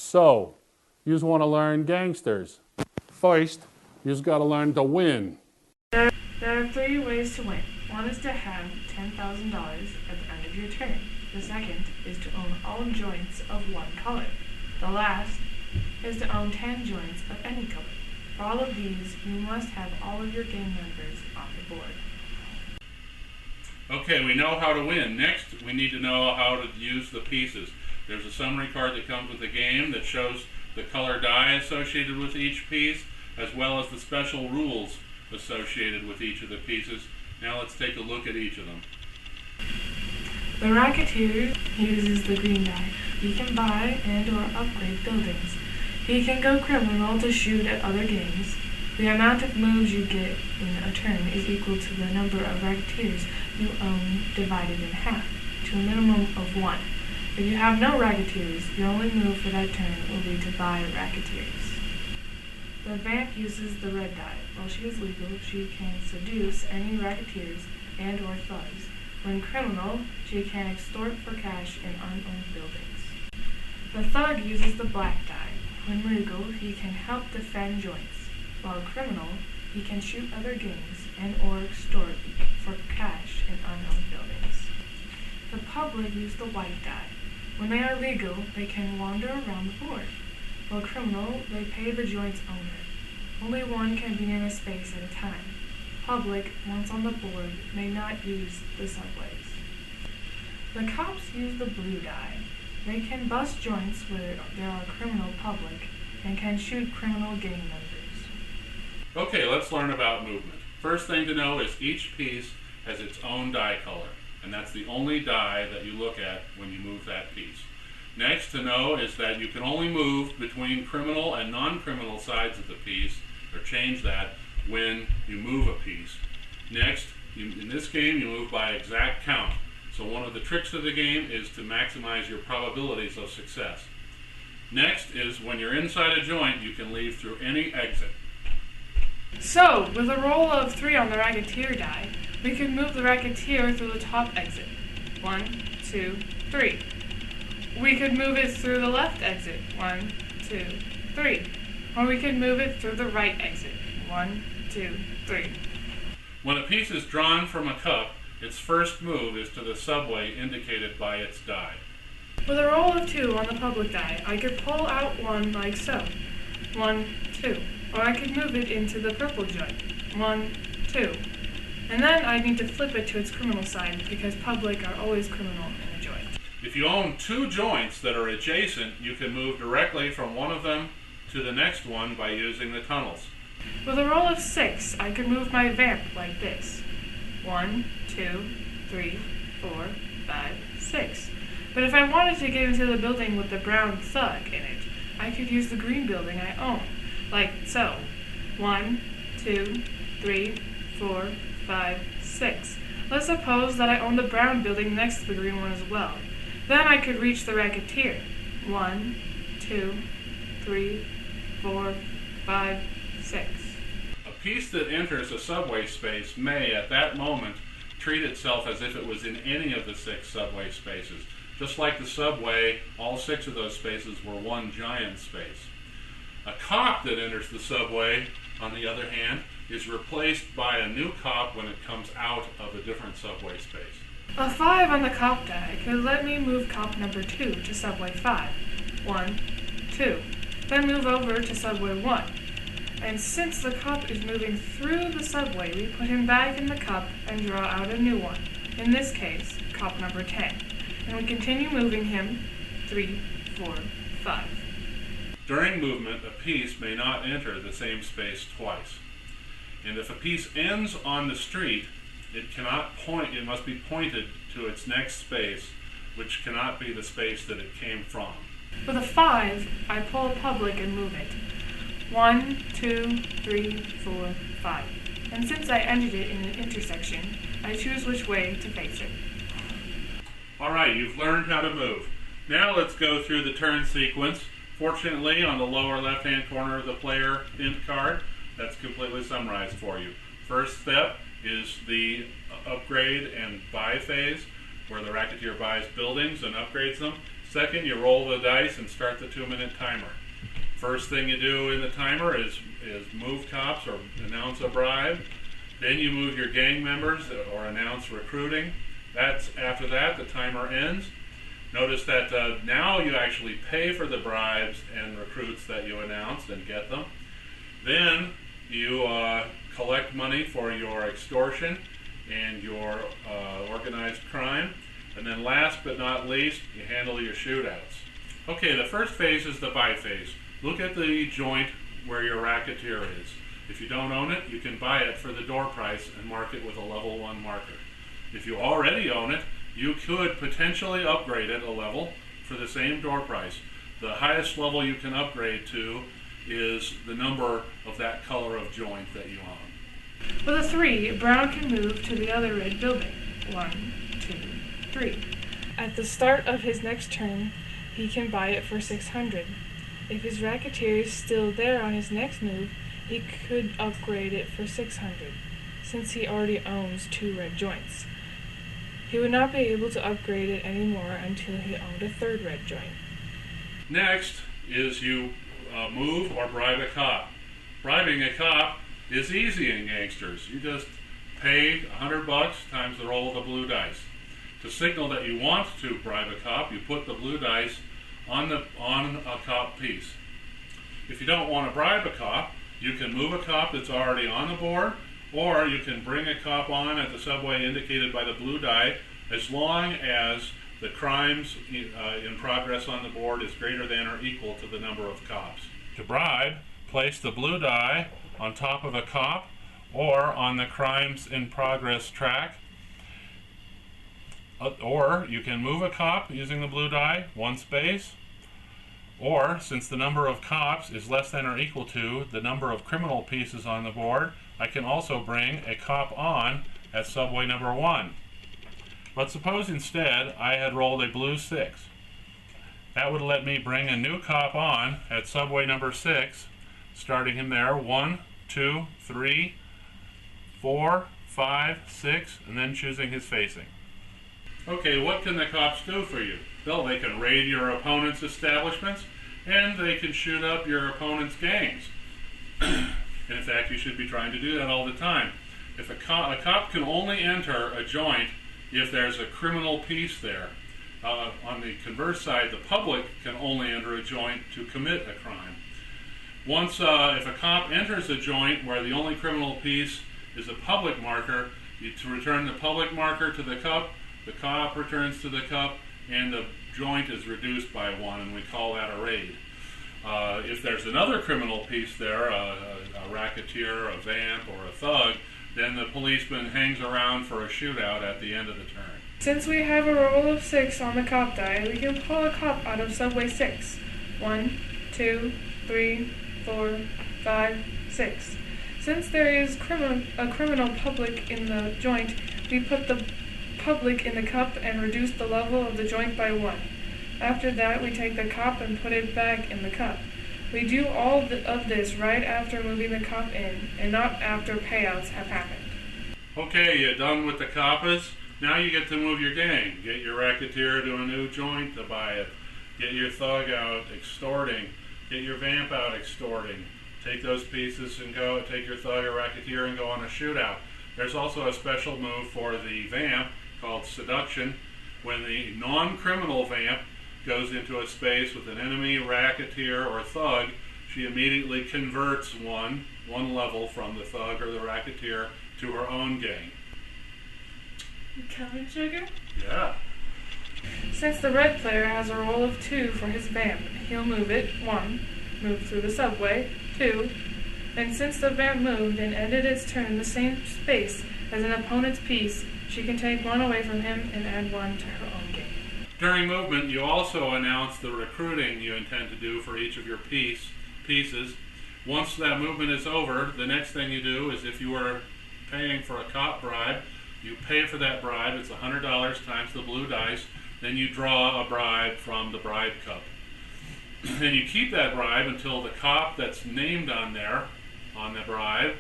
So, you just want to learn Gangsters. First, you just got to learn to win. There are 3 ways to win. One is to have $10,000 at the end of your turn. The second is to own all joints of one color. The last is to own 10 joints of any color. For all of these, you must have all of your game members on the board. Okay, we know how to win. Next, we need to know how to use the pieces. There's a summary card that comes with the game that shows the color die associated with each piece, as well as the special rules associated with each of the pieces. Now let's take a look at each of them. The Racketeer uses the green die. He can buy and or upgrade buildings. He can go criminal to shoot at other games. The amount of moves you get in a turn is equal to the number of Racketeers you own divided in half, to a minimum of 1. If you have no Racketeers, your only move for that turn will be to buy Racketeers. The Vamp uses the red die. While she is legal, she can seduce any Racketeers and or thugs. When criminal, she can extort for cash in unowned buildings. The Thug uses the black die. When legal, he can help defend joints. While criminal, he can shoot other gangs and or extort for cash in unowned buildings. The public use the white die. When they are legal, they can wander around the board. While criminal, they pay the joint's owner. Only one can be in a space at a time. Public, once on the board, may not use the subways. The cops use the blue die. They can bust joints where there are criminal public and can shoot criminal gang members. Okay, let's learn about movement. First thing to know is each piece has its own die color, and that's the only die that you look at when you move that piece. Next to know is that you can only move between criminal and non-criminal sides of the piece, or change that, when you move a piece. Next, in this game, you move by exact count. So one of the tricks of the game is to maximize your probabilities of success. Next is when you're inside a joint, you can leave through any exit. So, with a roll of 3 on the Racketeer die, we can move the Racketeer through the top exit. 1, 2, 3. We could move it through the left exit. 1, 2, 3. Or we could move it through the right exit. 1, 2, 3. When a piece is drawn from a cup, its first move is to the subway indicated by its die. With a roll of 2 on the public die, I could pull out 1 like so. 1, 2. Or I could move it into the purple joint. 1, 2. And then I need to flip it to its criminal side because public are always criminal in a joint. If you own 2 joints that are adjacent, you can move directly from one of them to the next one by using the tunnels. With a roll of 6, I could move my Vamp like this. 1, 2, 3, 4, 5, 6. But if I wanted to get into the building with the brown Thug in it, I could use the green building I own, like so. 1, 2, 3, 4, 5, 6. Let's suppose that I own the brown building next to the green one as well. Then I could reach the Racketeer. 1, 2, 3, 4, 5, 6. A piece that enters a subway space may, at that moment, treat itself as if it was in any of the 6 subway spaces. Just like the subway, all 6 of those spaces were one giant space. A cop that enters the subway, on the other hand, is replaced by a new cop when it comes out of a different subway space. A 5 on the cop die could let me move cop number 2 to subway 5. 1, 2. Then move over to subway 1. And since the cop is moving through the subway, we put him back in the cup and draw out a new one. In this case, cop number 10. And we continue moving him 3, 4, 5. During movement, a piece may not enter the same space twice. And if a piece ends on the street, it must be pointed to its next space, which cannot be the space that it came from. With a 5, I pull public and move it. 1, 2, 3, 4, 5. And since I ended it in an intersection, I choose which way to face it. Alright, you've learned how to move. Now let's go through the turn sequence. Fortunately, on the lower left-hand corner of the player hint card, that's completely summarized for you. First step is the upgrade and buy phase, where the Racketeer buys buildings and upgrades them. Second, you roll the dice and start the 2-minute timer. First thing you do in the timer is move cops or announce a bribe. Then you move your gang members or announce recruiting. After that, the timer ends. Notice that now you actually pay for the bribes and recruits that you announced and get them. Then you collect money for your extortion and your organized crime. And then last but not least, you handle your shootouts. Okay, the first phase is the buy phase. Look at the joint where your racketeer is. If you don't own it, you can buy it for the door price and mark it with a level 1 marker. If you already own it, you could potentially upgrade it a level for the same door price. The highest level you can upgrade to is the number of that color of joint that you own. With a 3, Brown can move to the other red building. 1, 2, 3. At the start of his next turn, he can buy it for 600. If his racketeer is still there on his next move, he could upgrade it for 600, since he already owns 2 red joints. He would not be able to upgrade it anymore until he owned a 3rd red joint. Next is you move or bribe a cop. Bribing a cop is easy in Gangsters. You just pay $100 times the roll of the blue dice. To signal that you want to bribe a cop, you put the blue dice on a cop piece. If you don't want to bribe a cop, you can move a cop that's already on the board, or you can bring a cop on at the subway indicated by the blue die, as long as the crimes in progress on the board is greater than or equal to the number of cops. To bribe, place the blue die on top of a cop or on the crimes in progress track. Or you can move a cop using the blue die, 1 space. Or, since the number of cops is less than or equal to the number of criminal pieces on the board, I can also bring a cop on at subway number 1. But suppose instead I had rolled a blue 6. That would let me bring a new cop on at subway number 6, starting him there 1, 2, 3, 4, 5, 6, and then choosing his facing. Okay, what can the cops do for you? Well, they can raid your opponent's establishments, and they can shoot up your opponent's gangs. In fact, you should be trying to do that all the time. If a cop can only enter a joint if there's a criminal piece there. On the converse side, the public can only enter a joint to commit a crime. Once, if a cop enters a joint where the only criminal piece is a public marker, you return the public marker to the cop returns to the cup, and the joint is reduced by 1, and we call that a raid. If there's another criminal piece there, a racketeer, a vamp, or a thug, then the policeman hangs around for a shootout at the end of the turn. Since we have a roll of 6 on the cop die, we can pull a cop out of subway 6. 1, 2, 3, 4, 5, 6. Since there is a criminal public in the joint, we put the public in the cup and reduce the level of the joint by 1. After that, we take the cop and put it back in the cup. We do all of this right after moving the cop in, and not after payouts have happened. Okay, you're done with the coppers. Now you get to move your gang. Get your racketeer to a new joint to buy it. Get your thug out extorting. Get your vamp out extorting. Take those pieces and go. Take your thug or racketeer and go on a shootout. There's also a special move for the vamp called seduction. When the non-criminal vamp goes into a space with an enemy, racketeer, or thug, she immediately converts one level from the thug or the racketeer to her own gang. Coming, sugar? Yeah. Since the red player has a roll of 2 for his vamp, he'll move it. 1. Move through the subway. 2. And since the vamp moved and ended its turn in the same space as an opponent's piece, she can take 1 away from him and add 1 to her own game. During movement, you also announce the recruiting you intend to do for each of your pieces. Once that movement is over, the next thing you do is, if you are paying for a cop bribe, you pay for that bribe. It's $100 times the blue dice. Then you draw a bribe from the bribe cup. And you keep that bribe until the cop that's named on there, on the bribe,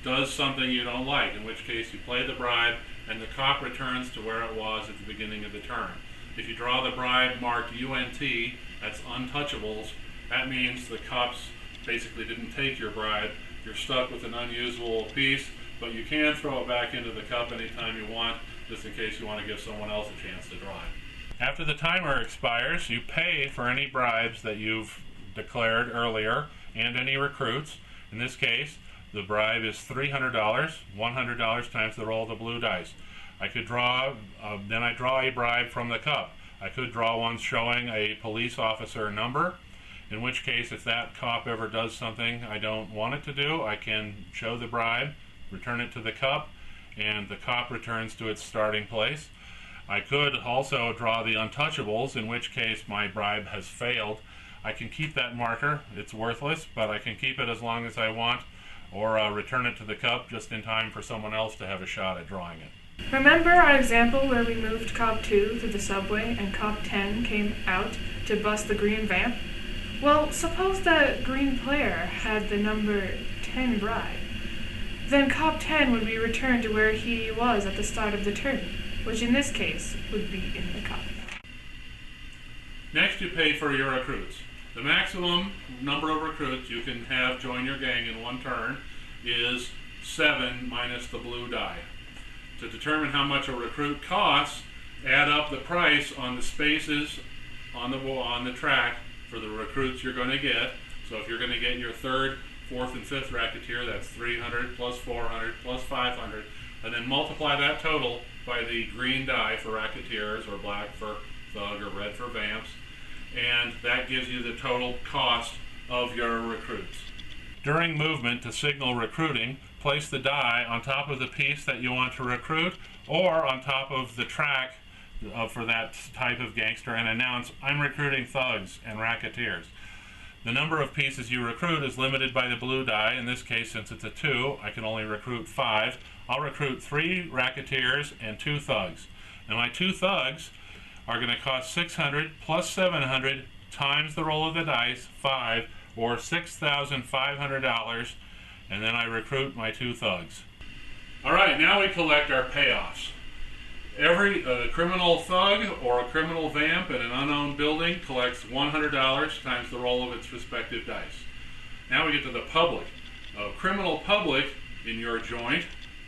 does something you don't like, in which case you play the bribe and the cop returns to where it was at the beginning of the turn. If you draw the bribe marked UNT, that's untouchables, that means the cops basically didn't take your bribe. You're stuck with an unusable piece, but you can throw it back into the cup anytime you want, just in case you want to give someone else a chance to draw it. After the timer expires, you pay for any bribes that you've declared earlier and any recruits. In this case, the bribe is $300, $100 times the roll of the blue dice. I could draw, then I draw a bribe from the cup. I could draw one showing a police officer number, in which case if that cop ever does something I don't want it to do, I can show the bribe, return it to the cup, and the cop returns to its starting place. I could also draw the untouchables, in which case my bribe has failed. I can keep that marker, it's worthless, but I can keep it as long as I want, or return it to the cup just in time for someone else to have a shot at drawing it. Remember our example where we moved Cop 2 through the subway and Cop 10 came out to bust the green vamp? Well, suppose the green player had the number 10 bribe. Then Cop 10 would be returned to where he was at the start of the turn, which in this case would be in the cup. Next, you pay for your recruits. The maximum number of recruits you can have join your gang in one turn is 7 minus the blue die. To determine how much a recruit costs, add up the price on the spaces on the track for the recruits you're going to get. So if you're going to get your 3rd, 4th, and 5th racketeer, that's 300 plus 400 plus 500, and then multiply that total by the green die for racketeers, or black for thug, or red for vamps, and that gives you the total cost of your recruits. During movement to signal recruiting, place the die on top of the piece that you want to recruit, or on top of the track for that type of gangster, and announce, "I'm recruiting thugs and racketeers." The number of pieces you recruit is limited by the blue die. In this case, since it's a 2, I can only recruit 5. I'll recruit 3 racketeers and 2 thugs. Now my 2 thugs are going to cost 600 plus 700 times the roll of the dice, 5, or $6,500, and then I recruit my 2 thugs. Alright, now we collect our payoffs. Every criminal thug or a criminal vamp in an unknown building collects $100 times the roll of its respective dice. Now we get to the public. A criminal public in your joint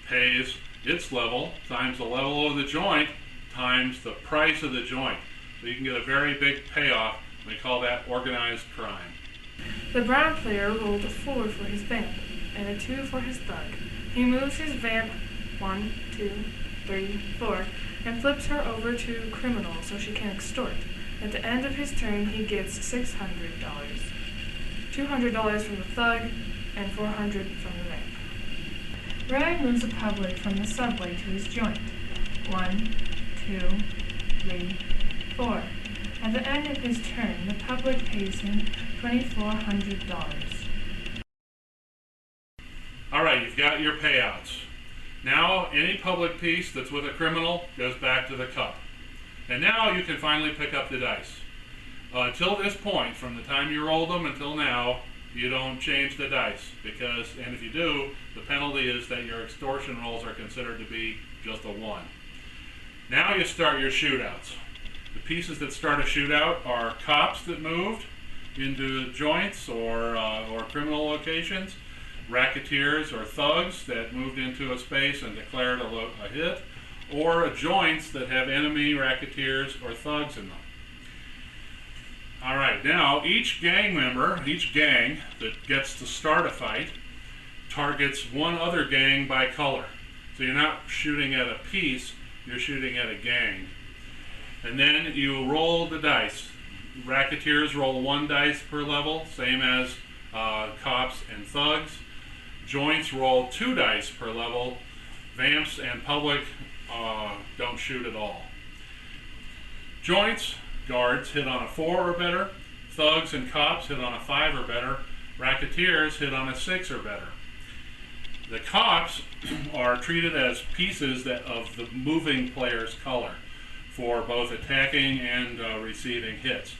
pays its level times the level of the joint times the price of the joint. So you can get a very big payoff. We call that organized crime. The brown player rolled a 4 for his vamp and a 2 for his thug. He moves his vamp 1, 2, 3, 4, and flips her over to criminal so she can extort. At the end of his turn, he gets $600. $200 from the thug and $400 from the vamp. Red moves the public from the subway to his joint. 1, 2, 3, 4. At the end of his turn, the public pays him $2,400. Alright, you've got your payouts. Now, any public piece that's with a criminal goes back to the cup. And now you can finally pick up the dice. Until this point, from the time you rolled them until now, you don't change the dice, because, and if you do, the penalty is that your extortion rolls are considered to be just a 1. Now you start your shootouts. The pieces that start a shootout are cops that moved into joints or criminal locations, racketeers or thugs that moved into a space and declared a hit, or joints that have enemy racketeers or thugs in them. Alright, now each gang member, each gang that gets to start a fight, targets one other gang by color. So you're not shooting at a piece, you're shooting at a gang. And then you roll the dice. Racketeers roll 1 dice per level, same as cops and thugs. Joints roll 2 dice per level. Vamps and public don't shoot at all. Joints, guards, hit on a 4 or better. Thugs and cops hit on a 5 or better. Racketeers hit on a 6 or better. The cops are treated as pieces of the moving player's color for both attacking and receiving hits.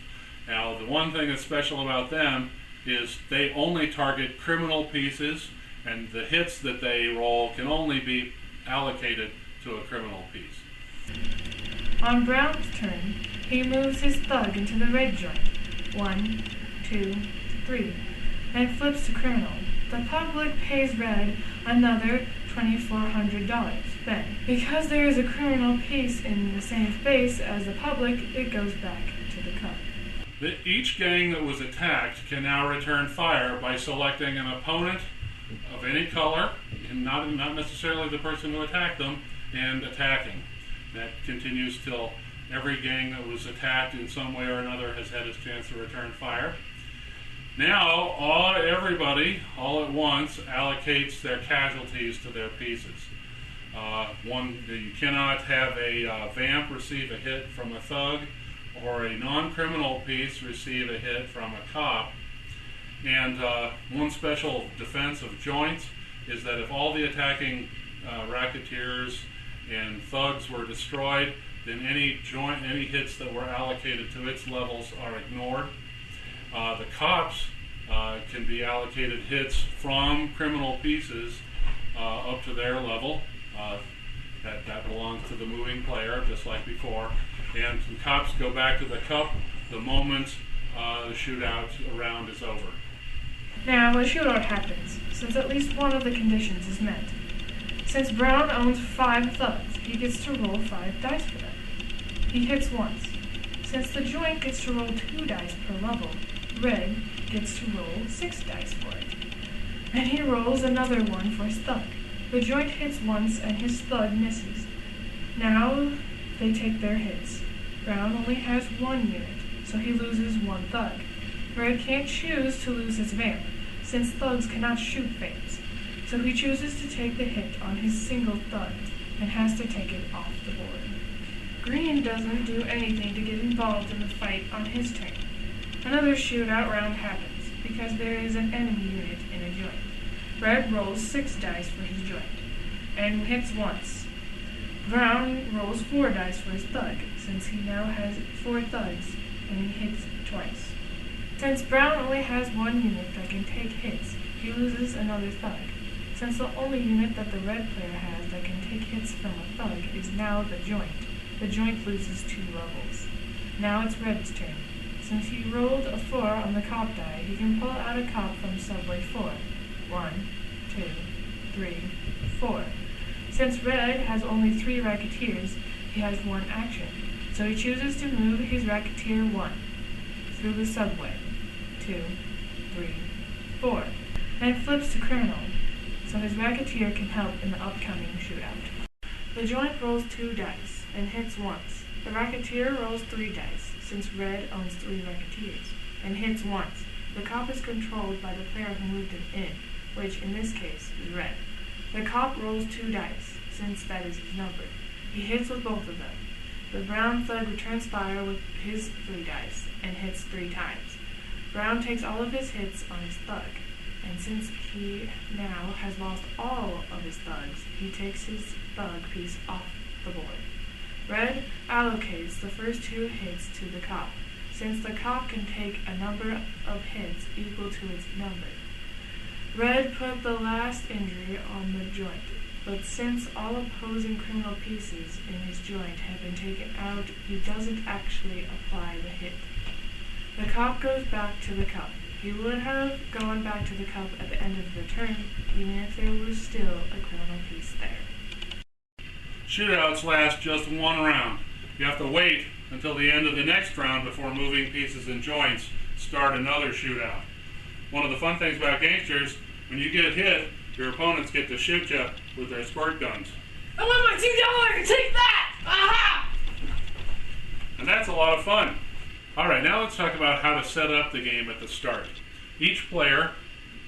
Now, the one thing that's special about them is they only target criminal pieces, and the hits that they roll can only be allocated to a criminal piece. On Brown's turn, He moves his thug into the red joint. 1, 2, 3. And flips to criminal. The public pays red another $2,400. Then, because there is a criminal piece in the same space as the public, it goes back to the cup. Each gang that was attacked can now return fire by selecting an opponent of any color, and not necessarily the person who attacked them, and attacking. That continues till every gang that was attacked in some way or another has had its chance to return fire. Now, everybody, all at once, allocates their casualties to their pieces. You cannot have a vamp receive a hit from a thug, or a non-criminal piece receive a hit from a cop. And one special defense of joints is that if all the attacking racketeers and thugs were destroyed, then any hits that were allocated to its levels are ignored. The cops can be allocated hits from criminal pieces up to their level. That belongs to the moving player, just like before. And the cops go back to the cup the moment the shootout round is over. Now, a shootout happens, since at least one of the conditions is met. Since Brown owns 5 thugs, he gets to roll 5 dice for them. He hits once. Since the joint gets to roll 2 dice per level, Red gets to roll 6 dice for it. And he rolls another one for his thug. The joint hits once and his thug misses. Now they take their hits. Brown only has 1 unit, so he loses 1 thug. Red can't choose to lose his vamp, since thugs cannot shoot vamps. So he chooses to take the hit on his single thug, and has to take it off the board. Green doesn't do anything to get involved in the fight on his turn. Another shootout round happens, because there is an enemy unit in a joint. Red rolls 6 dice for his joint, and hits once. Brown rolls 4 dice for his thug, since he now has 4 thugs, and he hits twice. Since Brown only has 1 unit that can take hits, he loses another thug. Since the only unit that the red player has that can take hits from a thug is now the joint loses 2 levels. Now it's Red's turn. Since he rolled a 4 on the cop die, he can pull out a cop from Subway 4. 1, 2, 3, 4. Since Red has only 3 racketeers, he has 1 action, so he chooses to move his racketeer 1 through the subway. 2, 3, 4. And flips to criminal, so his racketeer can help in the upcoming shootout. The joint rolls 2 dice and hits once. The racketeer rolls 3 dice, since Red owns 3 racketeers, and hits once. The cop is controlled by the player who moved him in, which in this case is Red. The cop rolls 2 dice, since that is his number. He hits with both of them. The brown thug returns fire with his 3 dice, and hits 3 times. Brown takes all of his hits on his thug, and since he now has lost all of his thugs, he takes his thug piece off the board. Red allocates the first 2 hits to the cop, since the cop can take a number of hits equal to its number. Red put the last injury on the joint, but since all opposing criminal pieces in his joint have been taken out, he doesn't actually apply the hit. The cop goes back to the cup. He would have gone back to the cup at the end of the turn, even if there was still a criminal piece there. Shootouts last just 1 round. You have to wait until the end of the next round before moving pieces and joints start another shootout. One of the fun things about Gangsters, when you get hit, your opponents get to shoot you with their squirt guns. I want my $2! Take that! Aha! And that's a lot of fun. Alright, now let's talk about how to set up the game at the start. Each player,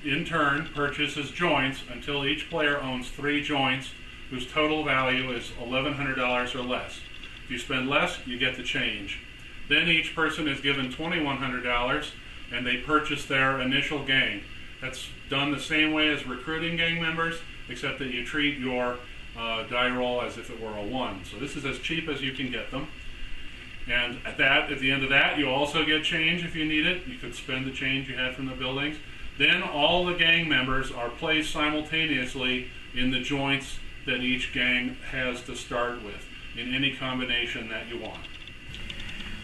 in turn, purchases joints until each player owns 3 joints whose total value is $1,100 or less. If you spend less, you get the change. Then each person is given $2,100 and they purchase their initial gang. That's done the same way as recruiting gang members, except that you treat your die roll as if it were a 1. So this is as cheap as you can get them. And at the end of that, you also get change if you need it. You could spend the change you had from the buildings. Then all the gang members are placed simultaneously in the joints that each gang has to start with, in any combination that you want.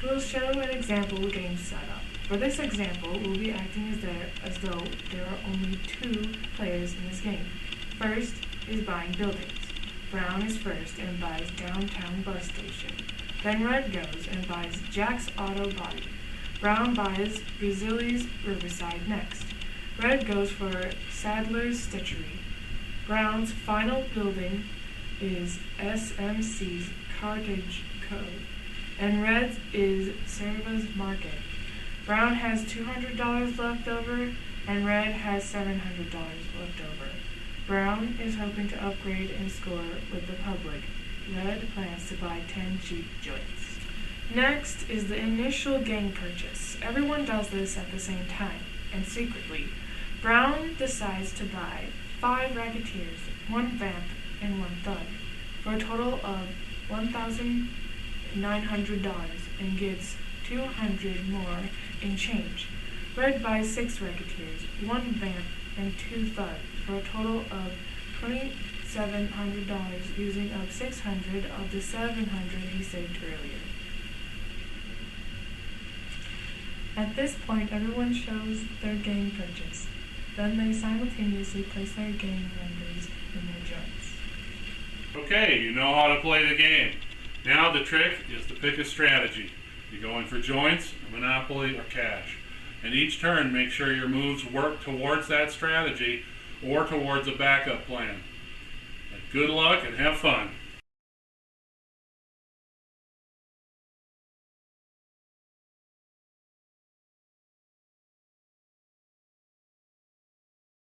We'll show an example game setup. For this example, we'll be acting as though there are only 2 players in this game. First is buying buildings. Brown is first and buys Downtown Bus Station. Then Red goes and buys Jack's Auto Body. Brown buys Brazili's Riverside next. Red goes for Sadler's Stitchery. Brown's final building is SMC's Cartage Code, and Red's is Serva's Market. Brown has $200 left over, and Red has $700 left over. Brown is hoping to upgrade and score with the public. Red plans to buy 10 cheap joints. Next is the initial game purchase. Everyone does this at the same time, and secretly. Brown decides to buy 5 Racketeers, 1 Vamp, and 1 Thug, for a total of $1,900 and gets 200 more in change. Red buys 6 Racketeers, 1 Vamp, and 2 Thug, for a total of $2,700, using up 600 of the 700 he saved earlier. At this point, everyone shows their game purchase. Then they simultaneously place their game numbers in their joints. Okay, you know how to play the game. Now the trick is to pick a strategy. You're going for joints, Monopoly, or cash. And each turn, make sure your moves work towards that strategy or towards a backup plan. And good luck and have fun.